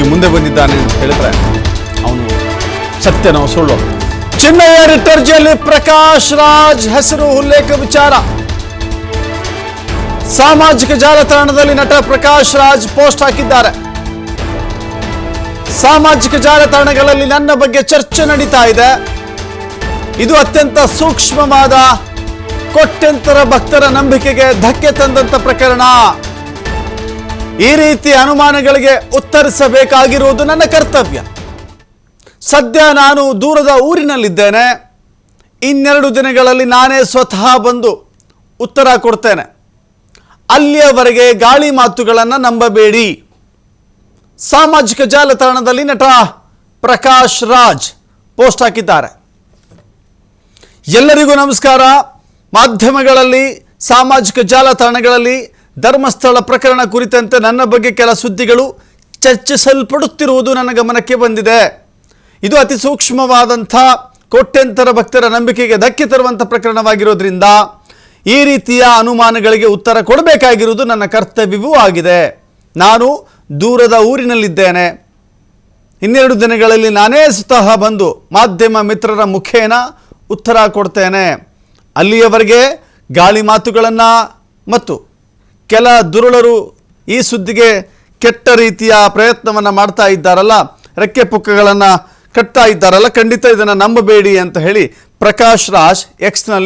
ಈಗ ಮುಂದೆ ಬಂದಿದ್ದಾನೆ ಅಂತ ಹೇಳಿದ್ರೆ ಅವನು ಸತ್ಯನೋ ಸುಳ್ಳು? ಚಿನ್ನಯ್ಯ ರಿಟರ್ಜಿಯಲ್ಲಿ ಪ್ರಕಾಶ್ ರಾಜ್ ಹೆಸರು ಉಲ್ಲೇಖ ವಿಚಾರ. ಸಾಮಾಜಿಕ ಜಾಲತಾಣದಲ್ಲಿ ನಟ ಪ್ರಕಾಶ್ ರಾಜ್ ಪೋಸ್ಟ್ ಹಾಕಿದ್ದಾರೆ. ಸಾಮಾಜಿಕ ಜಾಲತಾಣಗಳಲ್ಲಿ ನನ್ನ ಬಗ್ಗೆ ಚರ್ಚೆ ನಡೀತಾ ಇದೆ. ಇದು ಅತ್ಯಂತ ಸೂಕ್ಷ್ಮವಾದ ಕೋಟ್ಯಂತರ ಭಕ್ತರ ನಂಬಿಕೆಗೆ ಧಕ್ಕೆ ತಂದಂತ ಪ್ರಕರಣ. ಈ ರೀತಿಯ ಅನುಮಾನಗಳಿಗೆ ಉತ್ತರಿಸಬೇಕಾಗಿರುವುದು ನನ್ನ ಕರ್ತವ್ಯ. ಸದ್ಯ ನಾನು ದೂರದ ಊರಿನಲ್ಲಿದ್ದೇನೆ. ಇನ್ನೆರಡು ದಿನಗಳಲ್ಲಿ ನಾನೇ ಸ್ವತಃ ಬಂದು ಉತ್ತರ ಕೊಡ್ತೇನೆ. ಅಲ್ಲಿಯವರೆಗೆ ಗಾಳಿ ಮಾತುಗಳನ್ನು ನಂಬಬೇಡಿ. ಸಾಮಾಜಿಕ ಜಾಲತಾಣದಲ್ಲಿ ನಟ ಪ್ರಕಾಶ್ ರಾಜ್ ಪೋಸ್ಟ್ ಹಾಕಿದ್ದಾರೆ. ಎಲ್ಲರಿಗೂ ನಮಸ್ಕಾರ. ಮಾಧ್ಯಮಗಳಲ್ಲಿ, ಸಾಮಾಜಿಕ ಜಾಲತಾಣಗಳಲ್ಲಿ ಧರ್ಮಸ್ಥಳ ಪ್ರಕರಣ ಕುರಿತಂತೆ ನನ್ನ ಬಗ್ಗೆ ಕೆಲ ಸುದ್ದಿಗಳು ಚರ್ಚಿಸಲ್ಪಡುತ್ತಿರುವುದು ನನ್ನ ಗಮನಕ್ಕೆ ಬಂದಿದೆ. ಇದು ಅತಿ ಸೂಕ್ಷ್ಮವಾದಂಥ ಕೋಟ್ಯಂತರ ಭಕ್ತರ ನಂಬಿಕೆಗೆ ಧಕ್ಕೆ ತರುವಂಥ ಪ್ರಕರಣವಾಗಿರೋದ್ರಿಂದ ಈ ರೀತಿಯ ಅನುಮಾನಗಳಿಗೆ ಉತ್ತರ ಕೊಡಬೇಕಾಗಿರುವುದು ನನ್ನ ಕರ್ತವ್ಯವೂ ಆಗಿದೆ. ನಾನು ದೂರದ ಊರಿನಲ್ಲಿದ್ದೇನೆ. ಇನ್ನೆರಡು ದಿನಗಳಲ್ಲಿ ನಾನೇ ಸ್ವತಃ ಬಂದು ಮಾಧ್ಯಮ ಮಿತ್ರರ ಮುಖೇನ ಉತ್ತರ ಕೊಡ್ತೇನೆ. ಅಲ್ಲಿಯವರೆಗೆ ಗಾಳಿ ಮಾತುಗಳನ್ನು ಮತ್ತು ಕೆಲ ದುರುಳರು ಈ ಸುದ್ದಿಗೆ ಕೆಟ್ಟ ರೀತಿಯ ಪ್ರಯತ್ನವನ್ನು ಮಾಡ್ತಾ ಇದ್ದಾರಲ್ಲ, ರೆಕ್ಕೆ ಪುಕ್ಕಗಳನ್ನು ಕಟ್ತಾ ಇದ್ದಾರಲ್ಲ, ಖಂಡಿತ ಇದನ್ನು ನಂಬಬೇಡಿ ಅಂತ ಹೇಳಿ ಪ್ರಕಾಶ್ ರಾಜ್ ಎಕ್ಸ್ನಲ್ಲಿ